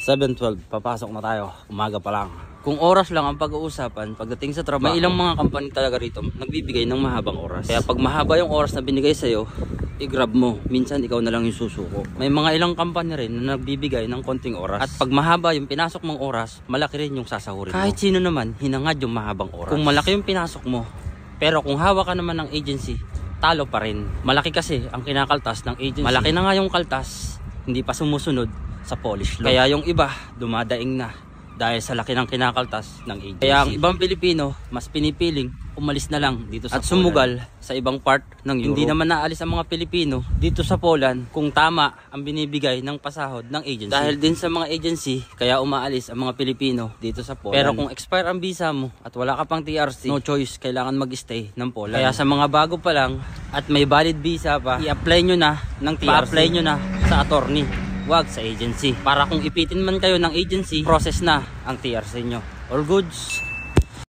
7:12, papasok na tayo. Umaga pa lang. Kung oras lang ang pag-uusapan, pagdating sa trabaho, may ilang mga company talaga rito nagbibigay ng mahabang oras. Kaya pag mahaba yung oras na binigay sa'yo, i-grab mo. Minsan ikaw na lang yung susuko. May mga ilang company rin na nagbibigay ng konting oras. At pag mahaba yung pinasok mong oras, malaki rin yung sasahurin mo. Kahit sino naman, hinangad yung mahabang oras. Kung malaki yung pinasok mo, pero kung hawak ka naman ng agency, talo pa rin. Malaki kasi ang kinakaltas ng agency. Malaki na nga yung kaltas, hindi pa sumusunod sa polish law. Kaya yung iba, dumadaing na dahil sa laki ng kinakaltas ng agency. Kaya ang ibang Pilipino, mas pinipiling umalis na lang dito sa Poland. At sumugal sa ibang part ng Europe. Hindi naman naalis ang mga Pilipino dito sa Poland kung tama ang binibigay ng pasahod ng agency. Dahil din sa mga agency, kaya umaalis ang mga Pilipino dito sa Poland. Pero kung expire ang visa mo at wala ka pang TRC, no choice, kailangan mag-stay ng Poland. Kaya sa mga bago pa lang at may valid visa pa, i-apply nyo na ng TRC. Pa-apply nyo na sa attorney. Wag sa agency. Para kung ipitin man kayo ng agency, process na ang TRC nyo. All goods.